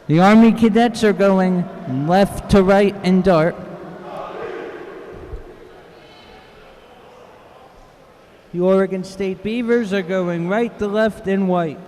The Army Cadets are going left to right in dart. The Oregon State Beavers are going right to left in white.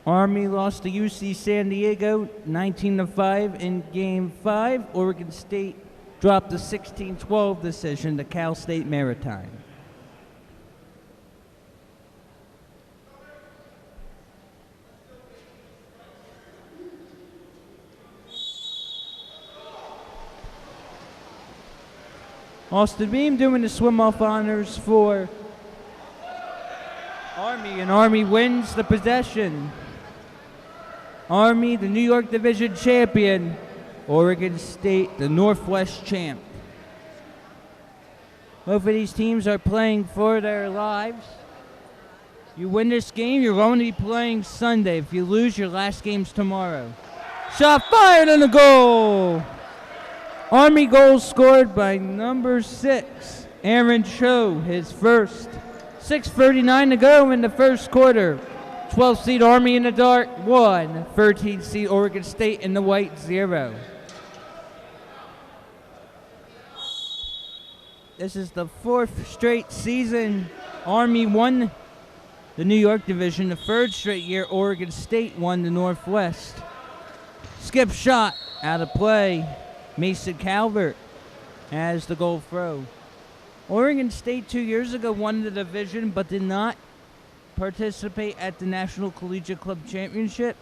Army lost to UC San Diego 19-5 in Game 5. Oregon State dropped a 16-12 decision to Cal State Maritime. Austin Beam doing the swim-off honors for Army, and Army wins the possession. Army, the New York Division champion. Oregon State, the Northwest champ. Both of these teams are playing for their lives. You win this game, you're going to be playing Sunday. If you lose, your last game's tomorrow. Shot fired and a goal! Army goal scored by number 6, Aaron Cho, his first. 6:39 to go in the first quarter. 12th seed Army in the dark, 1. 13th seed Oregon State in the white, 0. This is the 4th straight season Army won the New York Division. The 3rd straight year Oregon State won the Northwest. Skip shot, out of play. Mason Calvert has the goal throw. Oregon State 2 years ago won the division but did not participate at the National Collegiate Club Championship.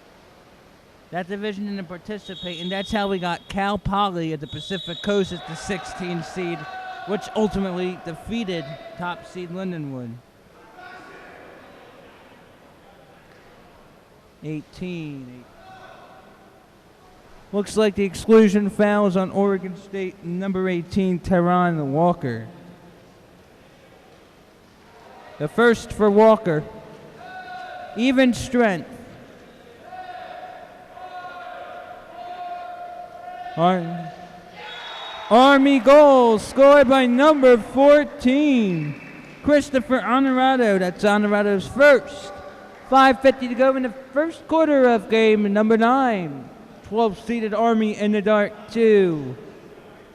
That division didn't participate, and that's how we got Cal Poly at the Pacific Coast at the 16th seed, which ultimately defeated top seed Lindenwood. 18. Looks like the exclusion fouls on Oregon State, number 18, Teron Walker. The first for Walker. Even strength. Army goal scored by number 14, Christopher Honorado. That's Honorado's first. 5:50 to go in the first quarter of game number 9. 12th-seeded Army in the dark, 2.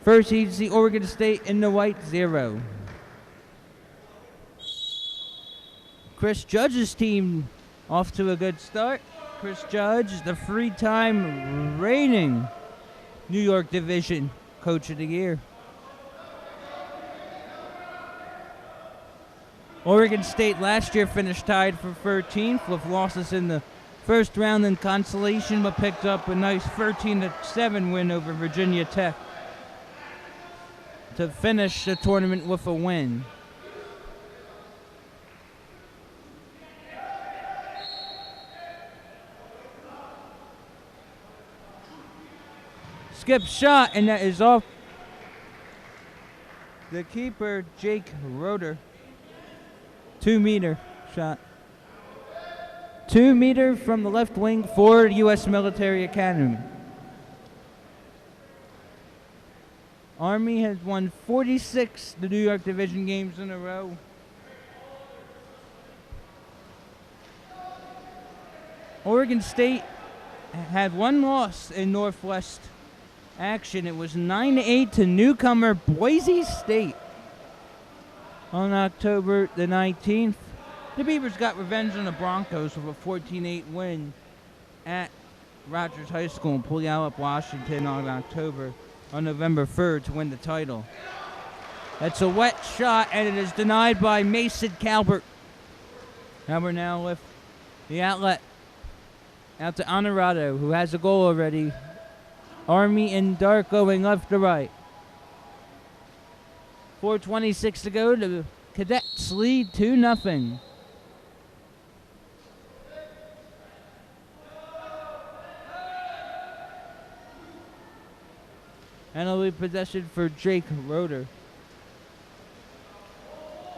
First seed see Oregon State in the white, 0. Chris Judge's team off to a good start. Chris Judge, the 3-time reigning New York Division Coach of the Year. Oregon State last year finished tied for 13th with losses in the first round in consolation, but picked up a nice 13-7 win over Virginia Tech to finish the tournament with a win. Skip shot, and that is off the keeper, Jake Roeder. 2-meter shot. 2-meter from the left wing for U.S. Military Academy. Army has won 46 the New York Division games in a row. Oregon State had one loss in Northwest action. It was 9-8 to newcomer Boise State on October the 19th. The Beavers got revenge on the Broncos with a 14-8 win at Rogers High School in Puyallup, Washington on November 3rd to win the title. That's a wet shot, and it is denied by Mason Calvert. And we're now with the outlet out to Honorado, who has a goal already. Army in dark going left to right. 4:26 to go. The Cadets lead 2-0. And it'll be possession for Jake Roeder.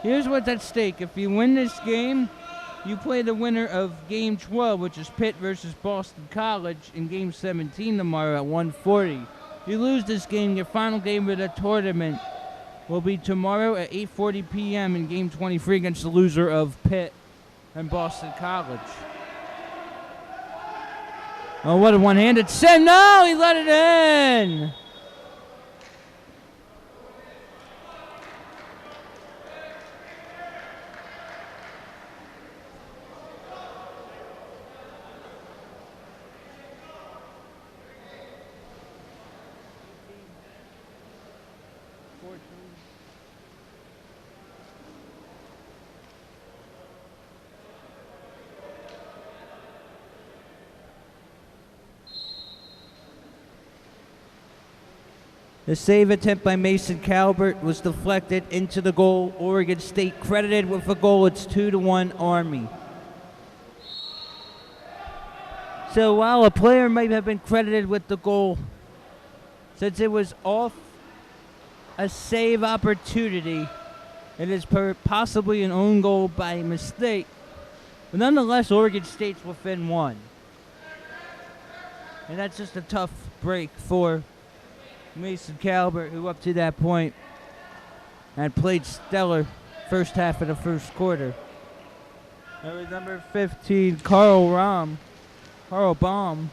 Here's what's at stake. If you win this game, you play the winner of Game 12, which is Pitt versus Boston College, in Game 17 tomorrow at 1:40. If you lose this game, your final game of the tournament will be tomorrow at 8:40 p.m. in Game 23 against the loser of Pitt and Boston College. Oh, what a one-handed send. No, he let it in. The save attempt by Mason Calvert was deflected into the goal. Oregon State credited with a goal. It's 2-1 Army. So while a player might have been credited with the goal, since it was off a save opportunity, it is possibly an own goal by mistake. But nonetheless, Oregon State's within one. And that's just a tough break for Mason Calvert, who up to that point had played stellar first half of the first quarter. That was number 15, Carl Baum,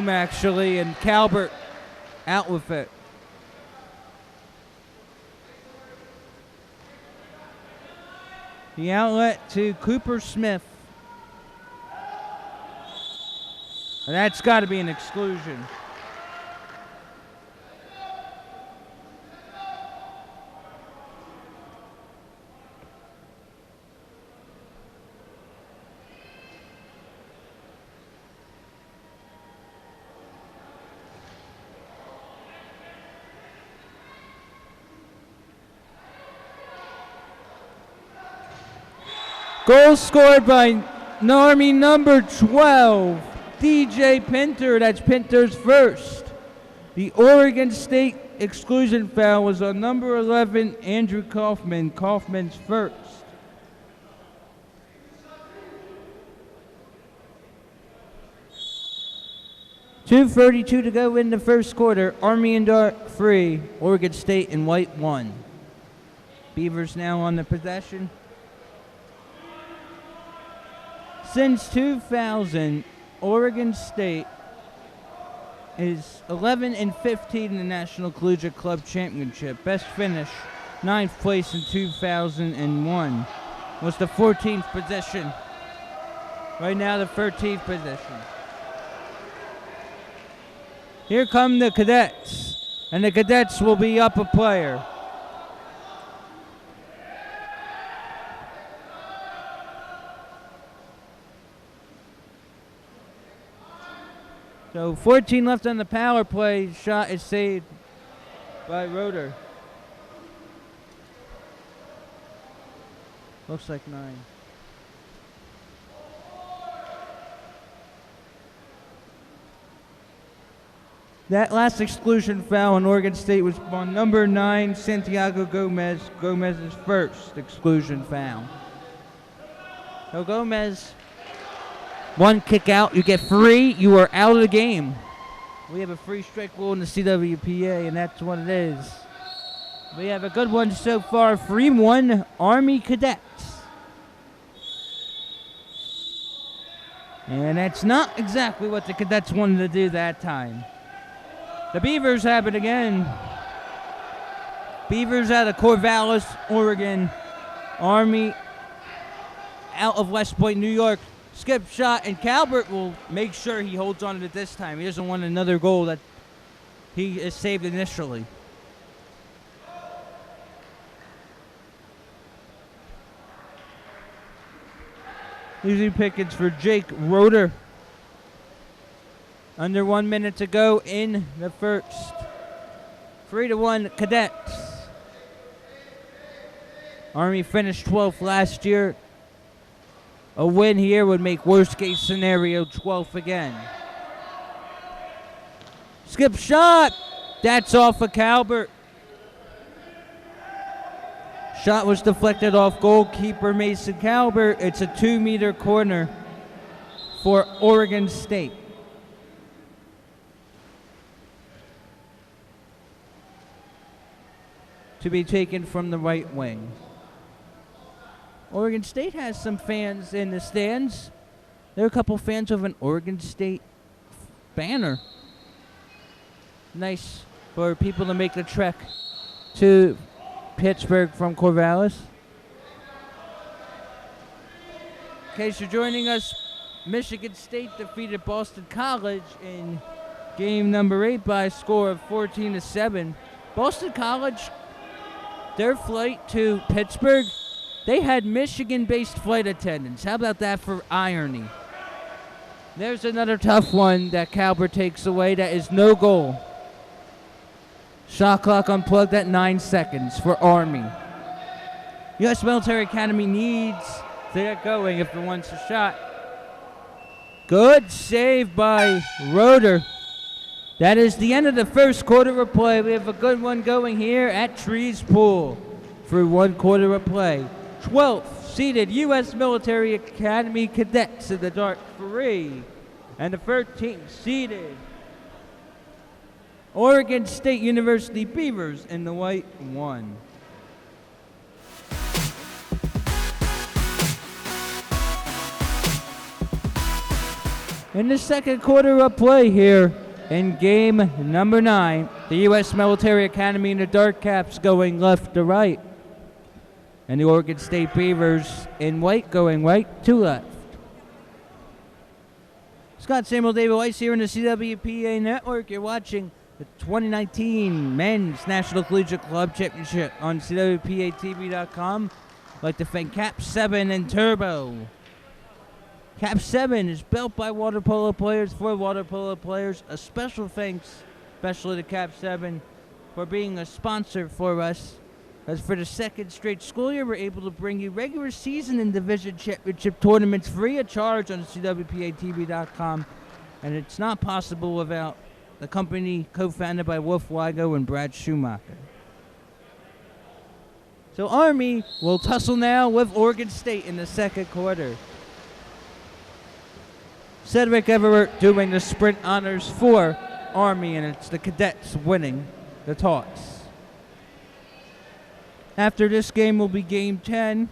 actually, and Calvert out with it. The outlet to Cooper Smith. And that's got to be an exclusion. Goal scored by Army number 12, DJ Pinter. That's Pinter's first. The Oregon State exclusion foul was on number 11, Andrew Kaufman. Kaufman's first. .2:32 to go in the first quarter. Army in dark 3, Oregon State in white 1. Beavers now on the possession. Since 2000, Oregon State is 11-15 in the National Collegiate Club Championship. Best finish, 9th place in 2001. Was the 14th position. Right now, the 13th position. Here come the Cadets, and the Cadets will be up a player. So 14 left on the power play. Shot is saved by Roeder. Looks like 9. That last exclusion foul on Oregon State was on number 9, Santiago Gomez. Gomez's first exclusion foul. So Gomez, one kick out, you get free, you are out of the game. We have a free strike rule in the CWPA, and that's what it is. We have a good one so far, 3-1 Army Cadets. And that's not exactly what the Cadets wanted to do that time. The Beavers have it again. Beavers out of Corvallis, Oregon. Army out of West Point, New York. Skip shot, and Calvert will make sure he holds on to it this time. He doesn't want another goal that he is saved initially. Losing pickets for Jake Roeder. Under 1 minute to go in the first. 3-1 Cadets. Army finished 12th last year. A win here would make worst case scenario 12th again. Skip shot. That's off of Calvert. Shot was deflected off goalkeeper Mason Calvert. It's a 2-meter corner for Oregon State. To be taken from the right wing. Oregon State has some fans in the stands. There are a couple fans of an Oregon State banner. Nice for people to make the trek to Pittsburgh from Corvallis. In case you're joining us, Michigan State defeated Boston College in game number 8 by a score of 14-7. Boston College, their flight to Pittsburgh, they had Michigan-based flight attendants. How about that for irony? There's another tough one that Calvert takes away. That is no goal. Shot clock unplugged at 9 seconds for Army. U.S. Military Academy needs to get going if it wants a shot. Good save by Roeder. That is the end of the first quarter of play. We have a good one going here at Trees Pool for 1 quarter of play. 12th seeded U.S. Military Academy Cadets in the dark 3. And the 13th seeded Oregon State University Beavers in the white 1. In the second quarter of play here in game number 9, the U.S. Military Academy and the Dark Caps going left to right. And the Oregon State Beavers in white going right to left. Scott Samuel David Weiss here in the CWPA Network. You're watching the 2019 Men's National Collegiate Club Championship on CWPATV.com. I'd like to thank Cap 7 and Turbo. Cap 7 is built by water polo players for water polo players. A special thanks, especially to Cap 7, for being a sponsor for us. As for the second straight school year, we're able to bring you regular season and division championship tournaments free of charge on CWPATV.com. And it's not possible without the company co-founded by Wolf Weigo and Brad Schumacher. So Army will tussle now with Oregon State in the second quarter. Cedric Everett doing the sprint honors for Army, and it's the Cadets winning the toss. After this game will be game 10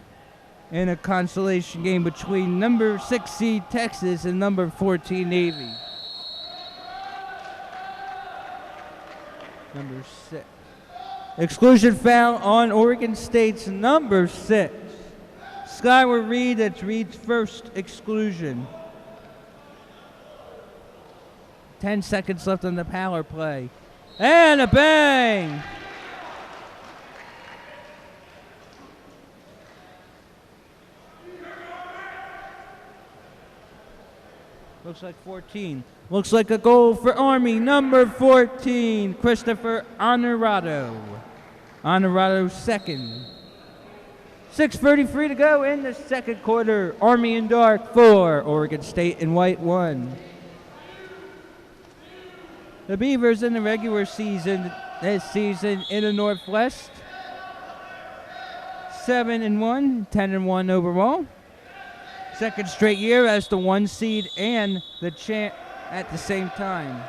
in a consolation game between number 6 seed Texas and number 14 Navy. Number 6. Exclusion foul on Oregon State's number 6. Skyward Reed, that's Reed's first exclusion. 10 seconds left on the power play. And a bang! Looks like 14. Looks like a goal for Army. Number 14, Christopher Honorado. Honorado second. 6:33 to go in the second quarter. Army in dark 4, Oregon State in white 1. The Beavers in the regular season this season in the Northwest. 7-1, 10-1 overall. Second straight year as the 1 seed and the champ at the same time.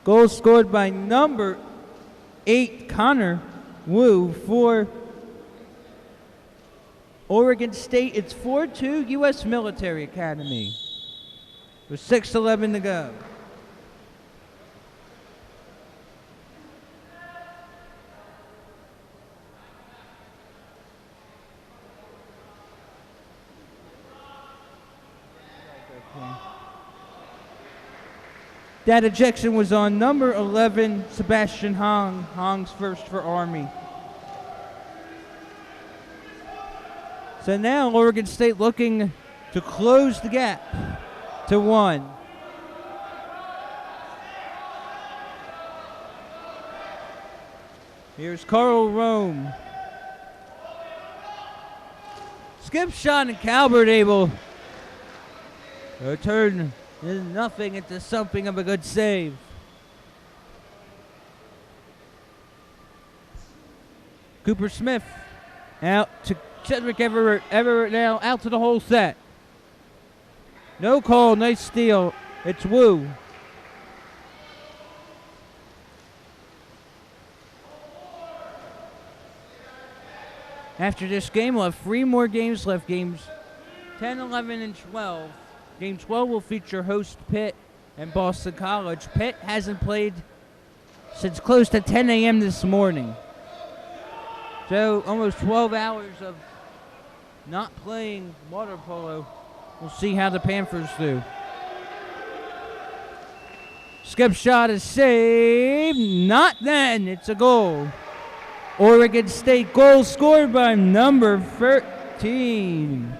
Goal scored by number 8, Connor Wu for Oregon State. It's 4-2 U.S. Military Academy. With 6:11 to go. That ejection was on number 11, Sebastian Hong. Hong's first for Army. So now Oregon State looking to close the gap to 1. Here's Carl Rome. Skip shot and Calvert able to turn nothing into something of a good save. Cooper Smith out to Cedric Everett. Everett now out to the whole set. No call, nice steal. It's Wu. After this game, we'll have 3 more games left. Games 10, 11, and 12. Game 12 will feature host Pitt and Boston College. Pitt hasn't played since close to 10 a.m. this morning. So almost 12 hours of not playing water polo. We'll see how the Panthers do. Skip shot is saved. Not then. It's a goal. Oregon State goal scored by number 13.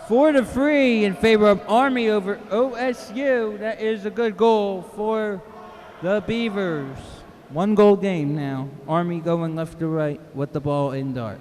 Four to 3 in favor of Army over OSU. That is a good goal for the Beavers. 1 goal game now. Army going left to right with the ball in dark.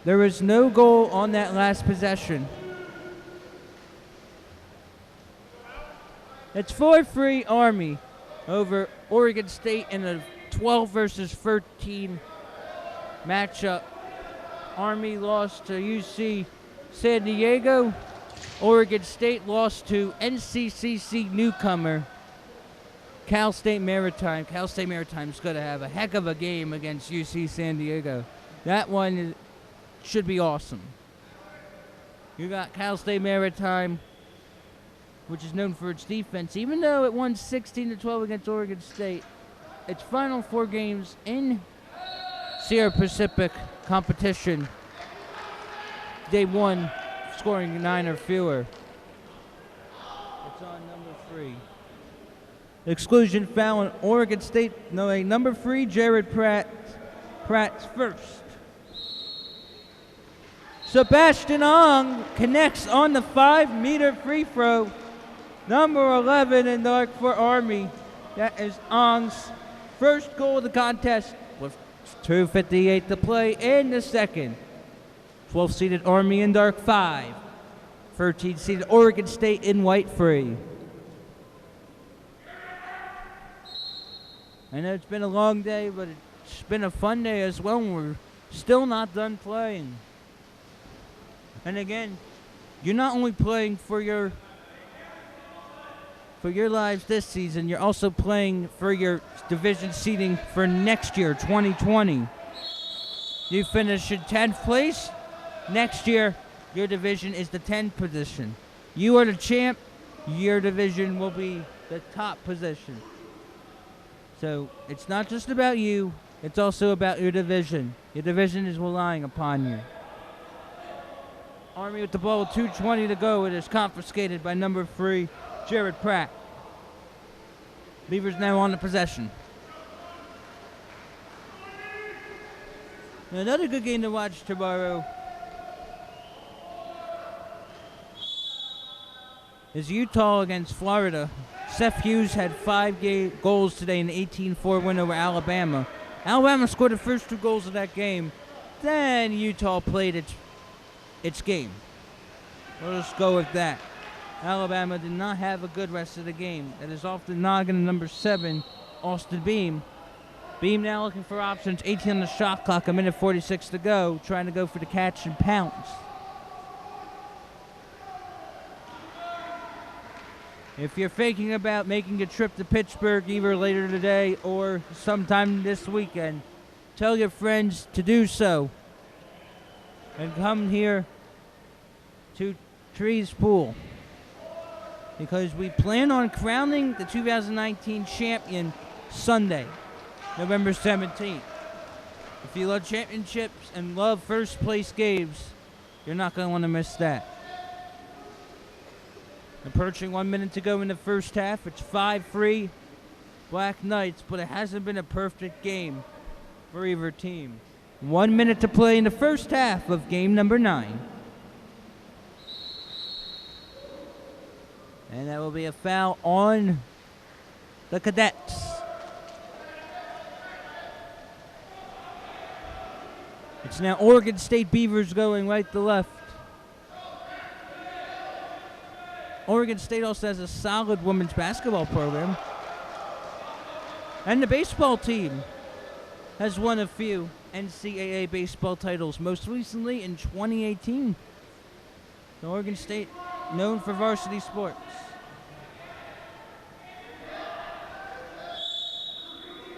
There was no goal on that last possession. It's 4-3 Army over Oregon State in a 12 versus 13 matchup. Army lost to UC San Diego. Oregon State lost to NCCC newcomer Cal State Maritime. Cal State Maritime's going to have a heck of a game against UC San Diego. That one should be awesome. You got Cal State Maritime, which is known for its defense. Even though it won 16-12 against Oregon State, its final 4 games in Sierra Pacific competition, they won scoring 9 or fewer. It's on number 3. Exclusion foul on Oregon State. No, number 3, Jared Pratt's first. Sebastian Ong connects on the 5-meter free throw. Number 11 in dark for Army. That is Ong's first goal of the contest with 2:58 to play in the second. 12-seeded Army in dark 5. 13-seeded Oregon State in white 3. I know it's been a long day, but it's been a fun day as well. We're still not done playing. And again, you're not only playing for your lives this season, you're also playing for your division seeding for next year, 2020. You finish in 10th place. Next year, your division is the 10th position. You are the champ. Your division will be the top position. So it's not just about you. It's also about your division. Your division is relying upon you. Army with the ball, 2:20 to go. It is confiscated by number 3, Jared Pratt. Beavers now on the possession. Another good game to watch tomorrow is Utah against Florida. Seth Hughes had 5 goals today in an 18-4 win over Alabama. Alabama scored the first 2 goals of that game. then Utah played its game. We'll just go with that. Alabama did not have a good rest of the game. That is off the noggin of number 7, Austin Beam. Beam now looking for options. 18 on the shot clock, a minute 46 to go. Trying to go for the catch and pounce. If you're thinking about making a trip to Pittsburgh either later today or sometime this weekend, tell your friends to do so. And come here to Trees Pool. Because we plan on crowning the 2019 champion Sunday, November 17th. If you love championships and love first place games, you're not going to want to miss that. Approaching 1 minute to go in the first half. It's 5-3 Black Knights, but it hasn't been a perfect game for either team. 1 minute to play in the first half of game number 9. And that will be a foul on the Cadets. It's now Oregon State Beavers going right to left. Oregon State also has a solid women's basketball program. And the baseball team has won a few NCAA baseball titles, most recently in 2018. The Oregon State, known for varsity sports.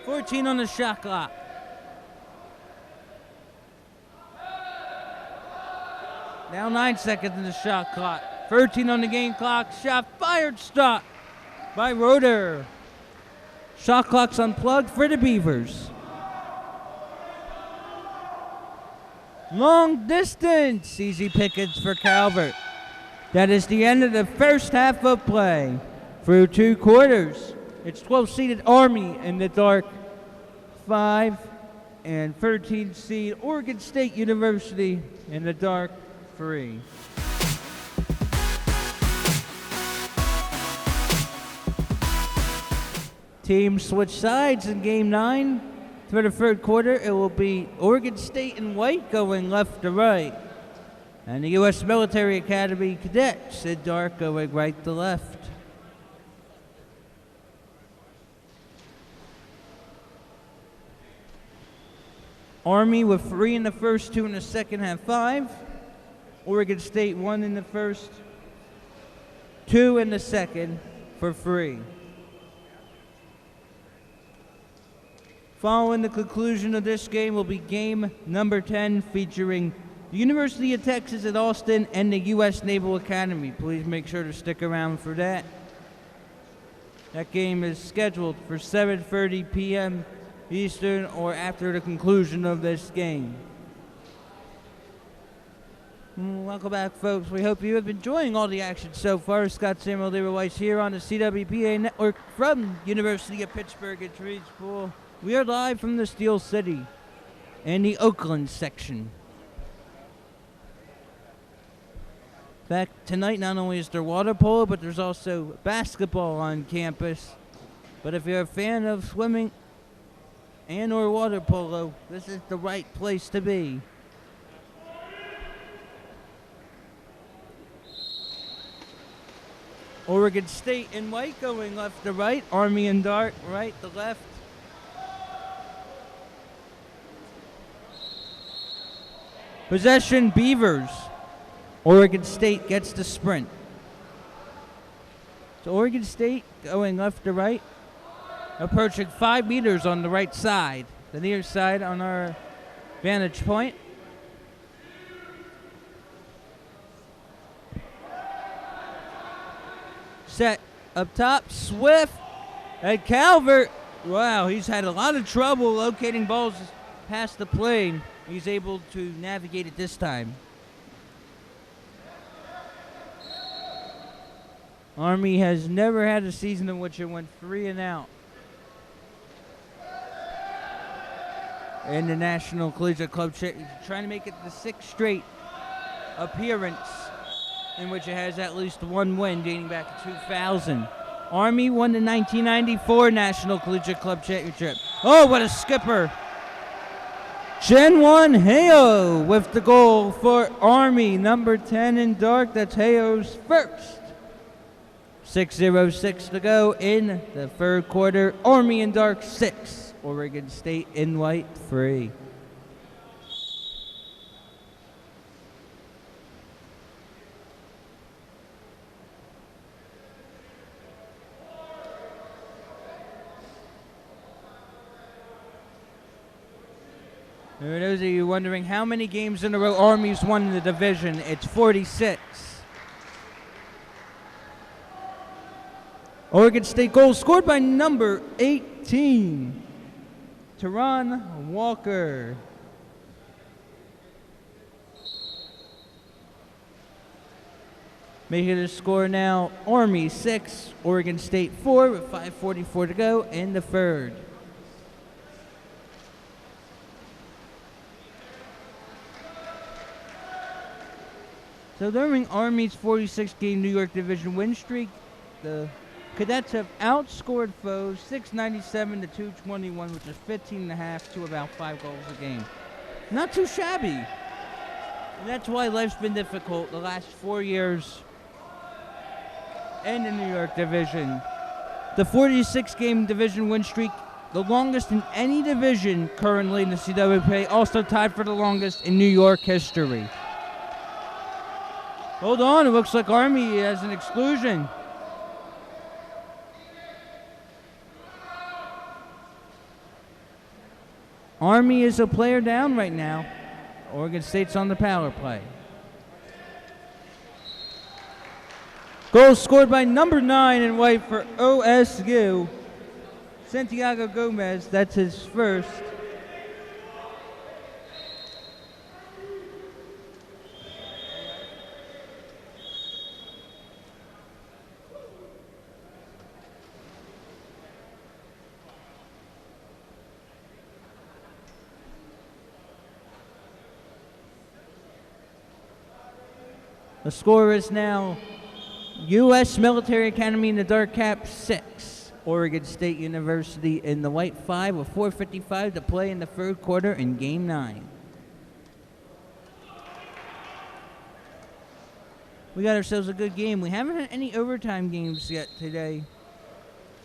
.14 on the shot clock. Now 9 seconds in the shot clock. 13 on the game clock. Shot fired, stop by Roeder. Shot clock's unplugged for the Beavers. Long distance. Easy pickings for Calvert. That is the end of the first half of play. Through 2 quarters, it's 12-seeded Army in the dark 5 and 13-seed Oregon State University in the dark 3. Teams switch sides in game 9. For the third quarter, it will be Oregon State in white going left to right. And the U.S. Military Academy Cadets in dark going right to left. Army with 3 in the first, 2 in the second, have 5. Oregon State 1 in the first, 2 in the second for 3. Following the conclusion of this game will be game number 10 featuring the University of Texas at Austin and the U.S. Naval Academy. Please make sure to stick around for that. That game is scheduled for 7:30 p.m. Eastern or after the conclusion of this game. Welcome back, folks. We hope you have been enjoying all the action so far. Scott Samuel Leroy Weiss here on the CWPA Network from University of Pittsburgh at Trees Pool. We are live from the Steel City and the Oakland section. In fact, tonight not only is there water polo, but there's also basketball on campus. But if you're a fan of swimming and or water polo, this is the right place to be. Oregon State in white going left to right. Army in dark, right to left. Possession Beavers. Oregon State gets the sprint. So Oregon State going left to right. Approaching 5 meters on the right side. The near side on our vantage point. Set up top, Swift and Calvert. Wow, he's had a lot of trouble locating balls past the plane. He's able to navigate it this time. Army has never had a season in which it went 3 and out in the National Collegiate Club Championship, trying to make it the 6th straight appearance in which it has at least 1 win dating back to 2000. Army won the 1994 National Collegiate Club Championship. Oh, what a skipper. Gen 1 Heyo with the goal for Army, number 10 in dark. That's Heyo's first. 6:06 to go in the third quarter. Army in dark 6, Oregon State in white 3. For those of you wondering how many games in a row Army's won in the division, it's 46. Oregon State goal scored by number 18, Teron Walker. Making the score now, Army 6, Oregon State 4 with 5:44 to go in the third. So during Army's 46-game New York Division win streak, the Cadets have outscored foes 697 to 221, which is 15.5 to about 5 goals a game. Not too shabby. And that's why life's been difficult the last 4 years in the New York Division. The 46-game division win streak, the longest in any division currently in the CWPA, also tied for the longest in New York history. Hold on, it looks like Army has an exclusion. Army is a player down right now. Oregon State's on the power play. Goal scored by number 9 in white for OSU, Santiago Gomez. That's his first. The score is now U.S. Military Academy in the dark cap 6, Oregon State University in the white 5 with 4:55 to play in the third quarter in game 9. We got ourselves a good game. We haven't had any overtime games yet today.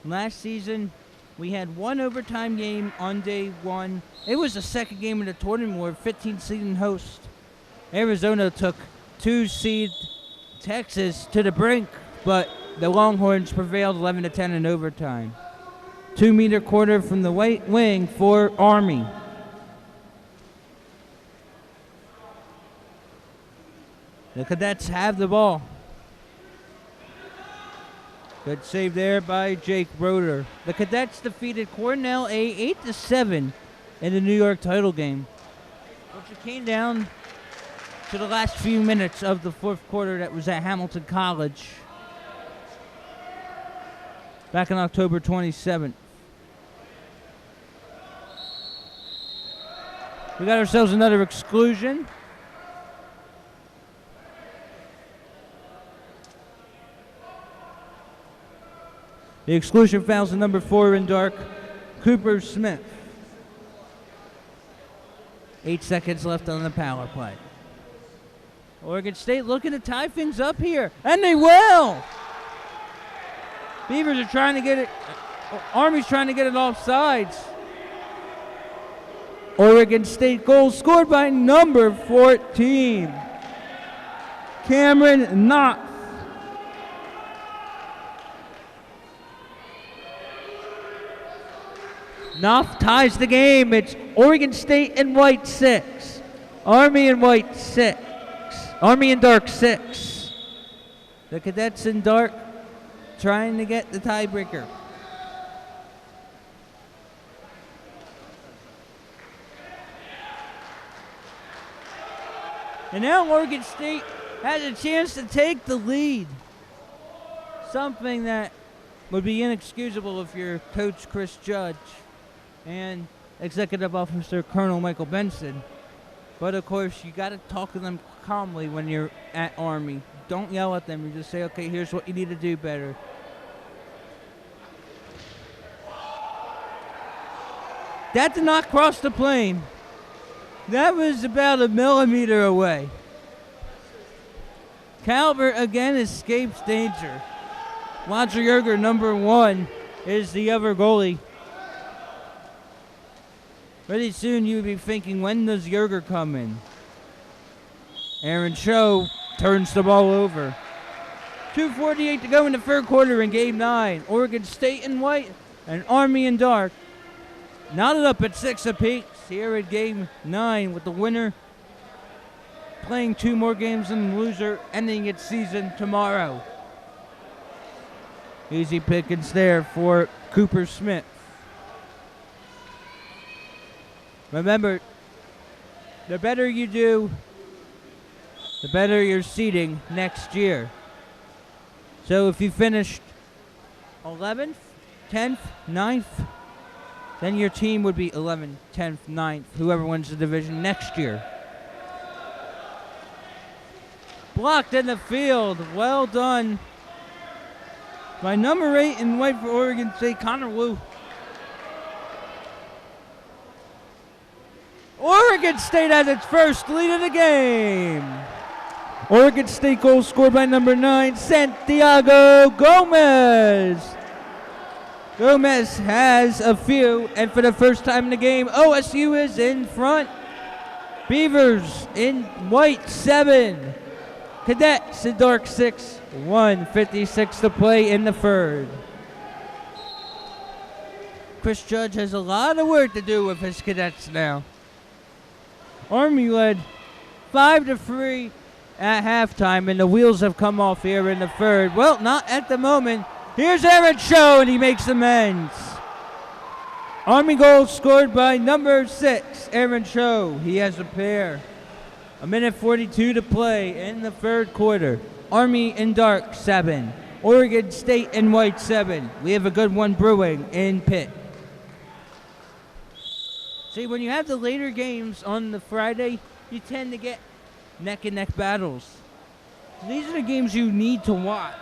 Last season, we had one overtime game on day 1. It was the second game of the tournament where 15-seed host Arizona took 2-seed Texas to the brink, but the Longhorns prevailed 11-10 in overtime. 2-meter quarter from the right wing for Army. The Cadets have the ball. Good save there by Jake Broder. The Cadets defeated Cornell A 8-7 in the New York title game, which came down to the last few minutes of the fourth quarter that was at Hamilton College back on October 27th. We got ourselves another exclusion. The exclusion fouls the number 4 in dark, Cooper Smith. 8 seconds left on the power play. Oregon State looking to tie things up here, and they will! Beavers are trying to get it, Army's trying to get it off sides. Oregon State goal scored by number 14, Cameron Knott. Knopf ties the game. It's Oregon State in white 6, Army in white 6. Army in dark 6. The Cadets in dark trying to get the tiebreaker. And now Oregon State has a chance to take the lead. Something that would be inexcusable if you're Coach Chris Judge and Executive Officer Colonel Michael Benson. But of course, you got to talk to them calmly when you're at Army. Don't yell at them. You just say, okay, here's what you need to do better. That did not cross the plane. That was about a millimeter away. Calvert again escapes danger. Roger Yerger, number 1, is the other goalie. Pretty soon you'll be thinking, when does Yerger come in? Aaron Cho turns the ball over. 2:48 to go in the third quarter in Game 9. Oregon State in white and Army in dark. Knotted up at 6 apiece here at Game 9 with the winner playing 2 more games than the loser, ending its season tomorrow. Easy pickings there for Cooper Smith. Remember, the better you do, the better your seeding next year. So if you finished 11th, 10th, 9th, then your team would be 11th, 10th, 9th, whoever wins the division next year. Blocked in the field. Well done by number 8 in white for Oregon State, Connor Wu. Oregon State has its first lead of the game. Oregon State goal scored by number 9, Santiago Gomez. Gomez has a few, and for the first time in the game, OSU is in front. Beavers in white, 7. Cadets in dark, 6. 1:56 to play in the third. Chris Judge has a lot of work to do with his cadets now. Army led 5-3 at halftime, and the wheels have come off here in the third. Well, not at the moment. Here's Aaron Cho, and he makes amends. Army goal scored by number 6, Aaron Cho. He has a pair. 1:42 to play in the third quarter. Army in dark, 7. Oregon State in white, 7. We have a good one brewing in Pitt. See, when you have the later games on the Friday, you tend to get neck-and-neck battles. These are the games you need to watch.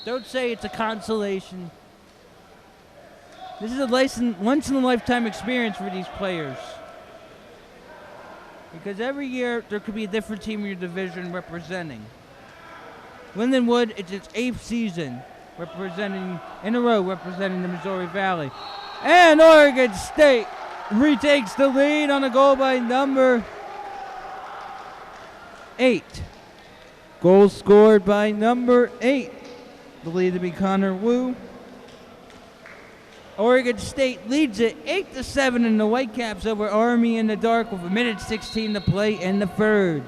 Don't say it's a consolation. This is a once-in-a-lifetime experience for these players. Because every year, there could be a different team in your division representing. Lindenwood, it's its 8th season in a row representing the Missouri Valley. And Oregon State retakes the lead on a goal by number 8. Goal scored by number 8. Believed to be Connor Wu. Oregon State leads it 8-7 in the Whitecaps over Army in the dark with 1:16 to play in the third.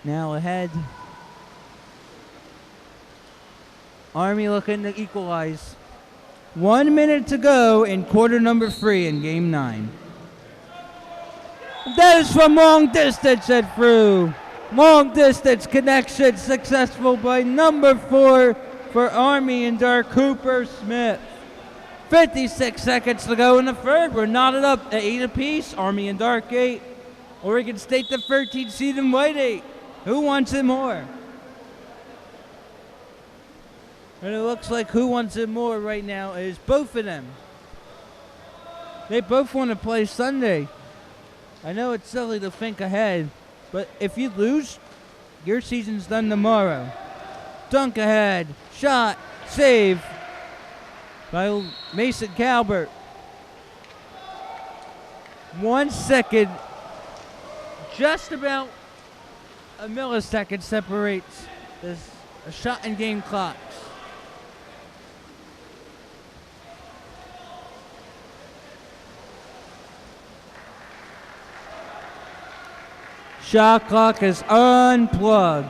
Now ahead. Army looking to equalize. 1 minute to go in quarter number 3 in Game 9. That is from long distance and through. Long distance connection successful by number 4 for Army in dark, Cooper Smith. 56 seconds to go in the third. We're knotted up at 8 apiece. Army in dark, 8. Oregon State the 13th seed in white, 8. Who wants it more? And it looks like who wants it more right now is both of them. They both want to play Sunday. I know it's silly to think ahead, but if you lose, your season's done tomorrow. Dunk ahead, shot, save by Mason Calvert. 1 second, just about a millisecond separates a shot and game clocks. Shot clock is unplugged.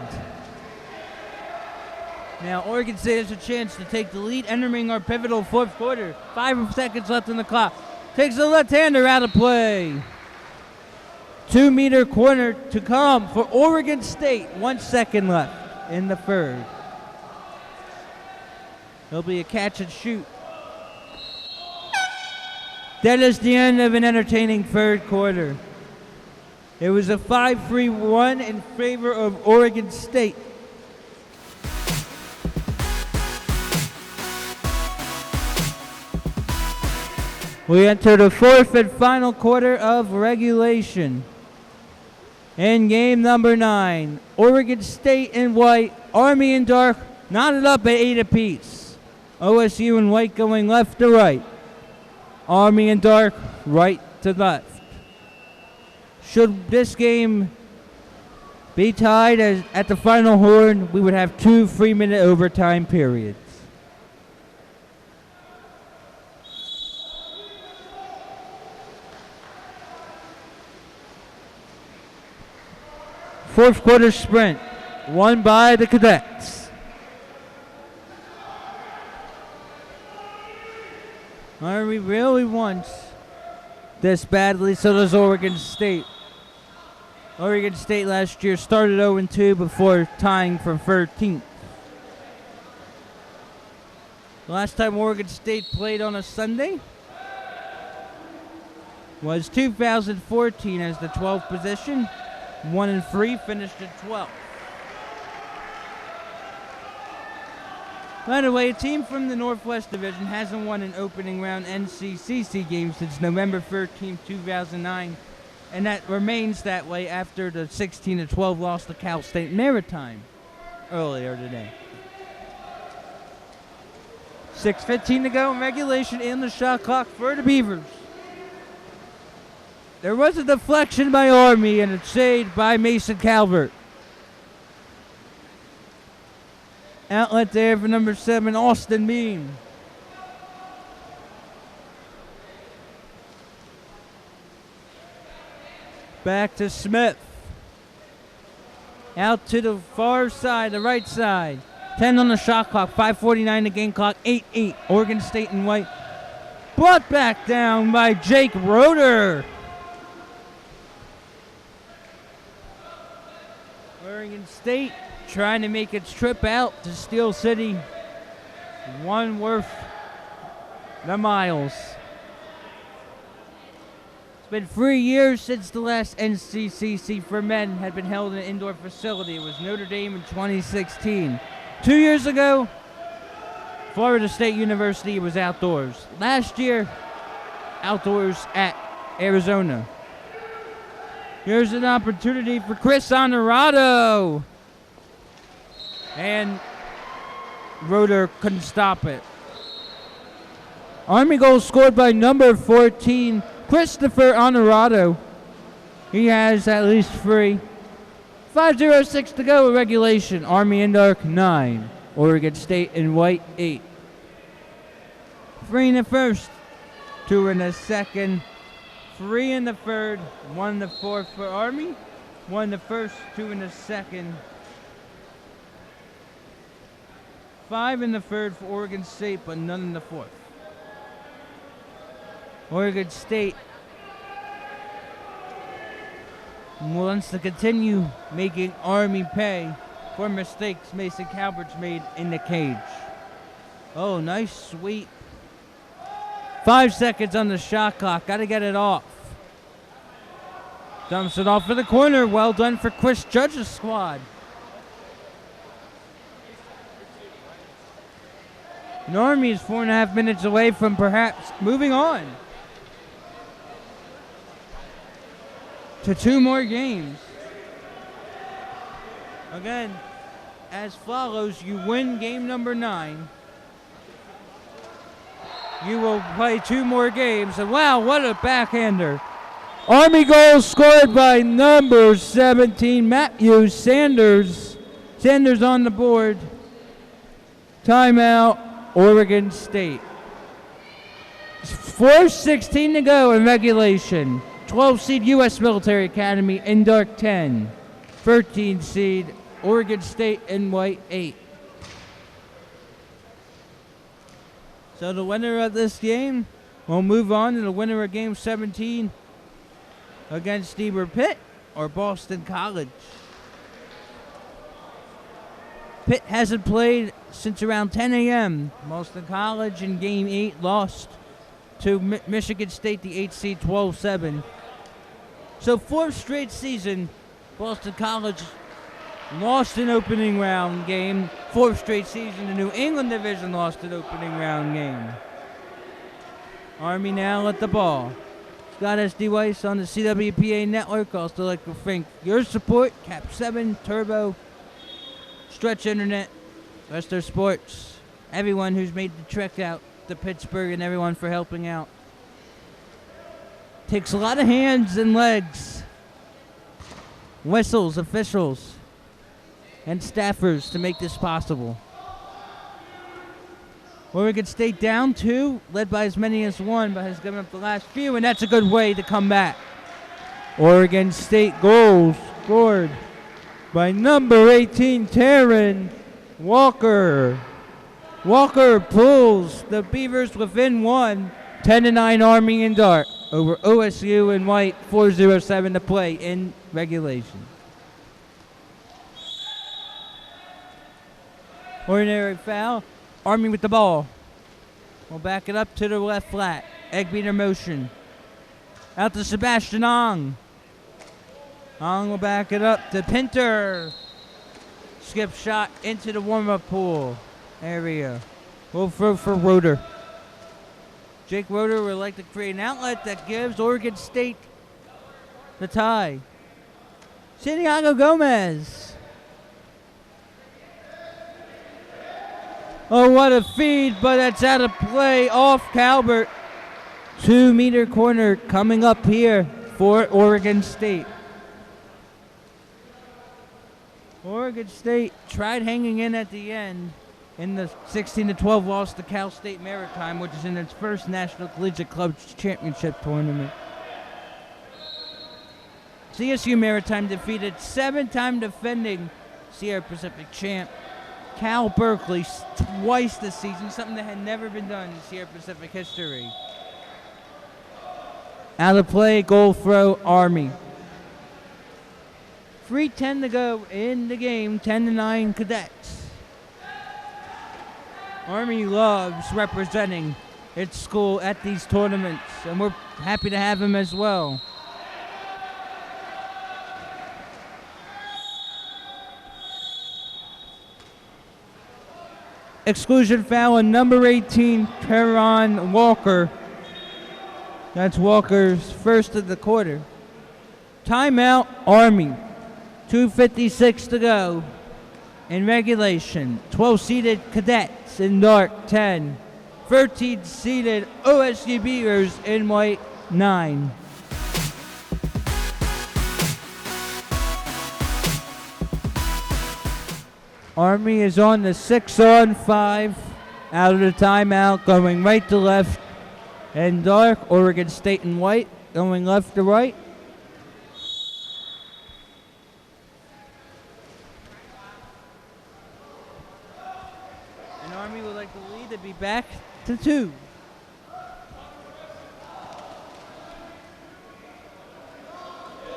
Now Oregon State has a chance to take the lead, entering our pivotal fourth quarter. 5 seconds left on the clock. Takes the left-hander out of play. 2-meter corner to come for Oregon State. 1 second left in the third. There'll be a catch and shoot. That is the end of an entertaining third quarter. It was a 5-3-1 in favor of Oregon State. We enter the fourth and final quarter of regulation. In game number 9, Oregon State in white, Army in dark, knotted up at 8 apiece. OSU in white going left to right. Army in dark, right to left. Should this game be tied at the final horn, we would have 2 3-minute overtime periods. Fourth quarter sprint, won by the Cadets. Army really wants this badly, so does Oregon State. Oregon State last year started 0-2 before tying for 13th. The last time Oregon State played on a Sunday was 2014 as the 12th position. 1-3, finished at 12th. By the way, a team from the Northwest Division hasn't won an opening round NCCC game since November 13, 2009, and that remains that way after the 16-12 loss to Cal State Maritime earlier today. 6:15 to go in regulation, and the shot clock for the Beavers. There was a deflection by Army and it's saved by Mason Calvert. Outlet there for number 7, Austin Bean. Back to Smith. Out to the far side, the right side. 10 on the shot clock, 5:49 the game clock, 8-8. Oregon State in white. Brought back down by Jake Roeder. Oregon State trying to make its trip out to Steel City. One worth the miles. It's been 3 years since the last NCCC for men had been held in an indoor facility. It was Notre Dame in 2016. 2 years ago, Florida State University was outdoors. Last year, outdoors at Arizona. Here's an opportunity for Chris Honorado. And Roeder couldn't stop it. Army goal scored by number 14, Christopher Honorado. He has at least 3. 5:06 to go in regulation. Army in dark, 9. Oregon State in white, 8. 3 in the first, 2 in the second, 3 in the third, 1 in the fourth for Army, 1 in the first, 2 in the second, 5 in the third for Oregon State, but none in the fourth. Oregon State wants to continue making Army pay for mistakes Mason Calvert's made in the cage. Oh, nice sweep. 5 seconds on the shot clock. Got to get it off. Dumps it off for the corner. Well done for Chris Judge's squad. And Army is 4.5 minutes away from perhaps moving on to 2 more games. Again, as follows: you win game number 9. You will play 2 more games. And wow, what a backhander. Army goal scored by number 17, Matthew Sanders. Sanders on the board. Timeout, Oregon State. 4:16 to go in regulation. 12 seed U.S. Military Academy in dark 10. 13 seed Oregon State in white 8. So the winner of this game will move on to the winner of game 17 against either Pitt or Boston College. Pitt hasn't played since around 10 a.m. Boston College in game 8 lost to Michigan State, the 8 seed, 12-7. So 4th straight season, Boston College lost an opening round game. 4th straight season, the New England Division lost an opening round game. Army now at the ball. Scott S.D. Weiss on the CWPA network. Also like to thank your support, Cap 7, Turbo, Stretch Internet, Western Sports, everyone who's made the trek out to Pittsburgh, and everyone for helping out. Takes a lot of hands and legs, whistles, officials, and staffers to make this possible. Oregon State down 2, led by as many as 1, but has given up the last few, and that's a good way to come back. Oregon State goals scored by number 18, Taryn Walker. Walker pulls the Beavers within 1, 10-9 Army and Dart over OSU and White, 4:07 to play in regulation. Ordinary foul. Army with the ball. We'll back it up to the left flat. Egg beater motion. Out to Sebastian Ong. Ong will back it up to Pinter. Skip shot into the warm-up pool area. We'll throw for Roeder. Jake Roeder would like to create an outlet that gives Oregon State the tie. Santiago Gomez. Oh, what a feed, but it's out of play off Calvert. 2-meter corner coming up here for Oregon State. Oregon State tried hanging in at the end in the 16-12 loss to Cal State Maritime, which is in its first National Collegiate Club Championship tournament. CSU Maritime defeated 7-time defending Sierra Pacific champ Cal Berkeley twice this season, something that had never been done in Sierra Pacific history. Out of play, goal throw, Army. 3:10 to go in the game, 10-9 Cadets. Army loves representing its school at these tournaments, and we're happy to have him as well. Exclusion foul on number 18, Teron Walker. That's Walker's first of the quarter. Timeout, Army. 2:56 to go in regulation. 12-seeded Cadets in dark, 10. 13-seeded OSU Beavers in white, 9. Army is on the 6-on-5 out of the timeout, going right to left and dark. Oregon State in white, going left to right. And Army would like the lead to be back to 2.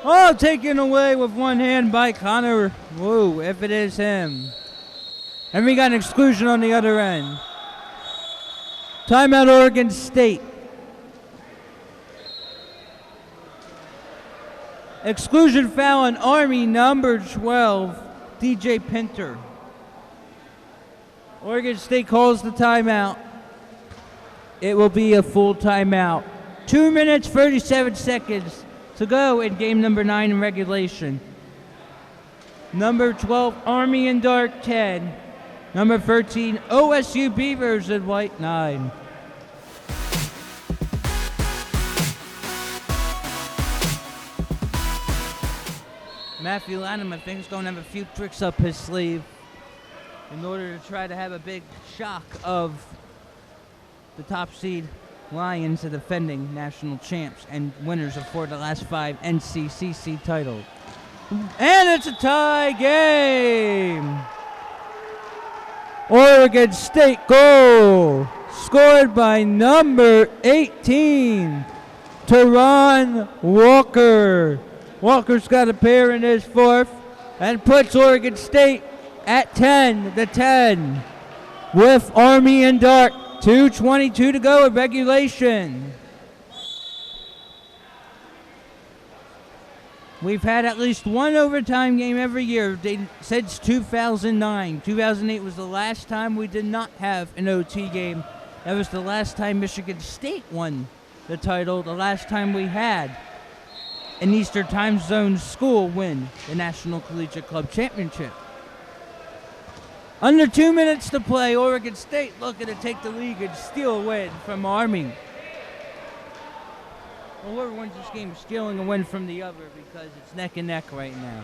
Oh, taken away with one hand by Connor Wu, if it is him. And we got an exclusion on the other end. Timeout, Oregon State. Exclusion foul on Army, number 12, DJ Pinter. Oregon State calls the timeout. It will be a full timeout. 2 minutes, 37 seconds to go in game number 9 in regulation. Number 12, Army in dark, 10. Number 13, OSU Beavers in white, 9. Matthew Lanham, I think, is going to have a few tricks up his sleeve in order to try to have a big shock of the top seed Lions, the defending national champs and winners of 4 of the last 5 NCCC titles. And it's a tie game. Oregon State goal scored by number 18, Teron Walker. Walker's got a pair in his 4th and puts Oregon State at 10-10 with Army in dark. 2:22 to go in regulation. We've had at least one overtime game every year since 2009. 2008 was the last time we did not have an OT game That was the last time Michigan State won the title, the last time we had an Eastern Time Zone school win the National Collegiate Club Championship. Under 2 minutes to play, Oregon State looking to take the lead and steal a win from Army. Well, whoever wins this game is stealing a win from the other because it's neck and neck right now.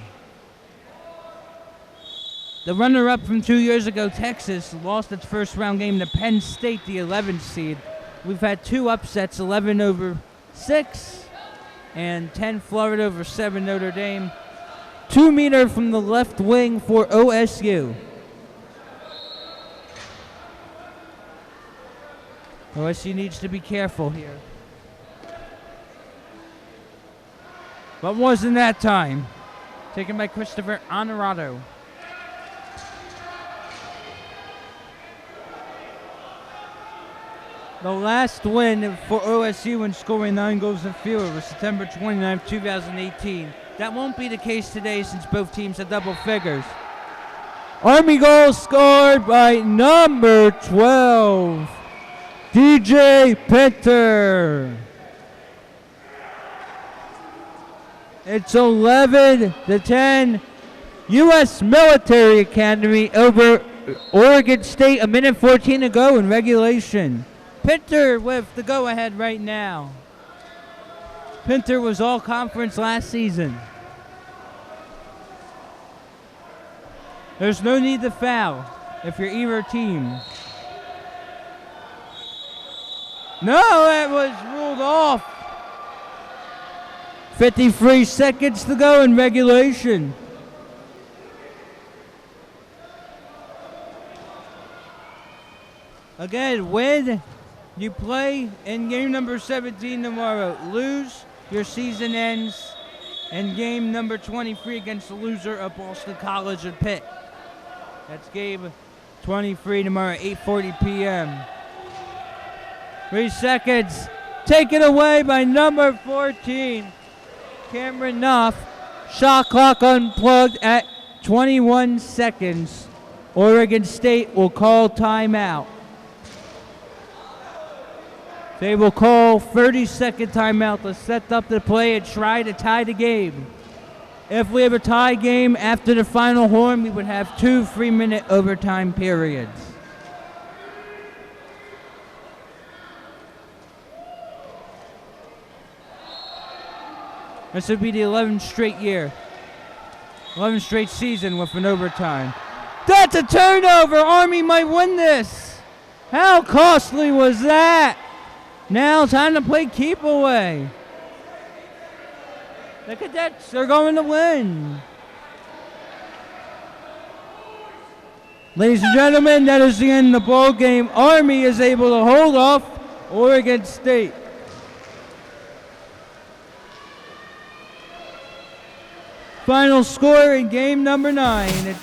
The runner-up from 2 years ago, Texas, lost its first round game to Penn State, the 11th seed. We've had 2 upsets, 11 over 6 and 10 Florida over 7 Notre Dame. 2-meter from the left wing for OSU. OSU needs to be careful here. But wasn't that time. Taken by Christopher Honorado. The last win for OSU in scoring 9 goals and fewer was September 29, 2018. That won't be the case today since both teams had double figures. Army goal scored by number 12, DJ Pinter. It's 11-10. U.S. Military Academy over Oregon State. 1:14 to go in regulation. Pinter with the go-ahead right now. Pinter was all conference last season. There's no need to foul if you're either team. No, that was ruled off. 53 seconds to go in regulation. Again, win, you play in game number 17 tomorrow. Lose, your season ends in game number 23 against the loser of Boston College and Pitt. That's game 23 tomorrow, 8:40 p.m. 3 seconds. Taken away by number 14, Cameron Nuff. Shot clock unplugged at 21 seconds. Oregon State will call timeout. They will call 30-second timeout to set up the play and try to tie the game. If we have a tie game after the final horn, we would have 2 3-minute overtime periods. This would be the 11th straight year, 11th straight season with an overtime. That's a turnover. Army might win this. How costly was that? Now time to play keep away. The Cadets are going to win. Ladies and gentlemen, that is the end of the ball game. Army is able to hold off Oregon State. Final score in game number 9.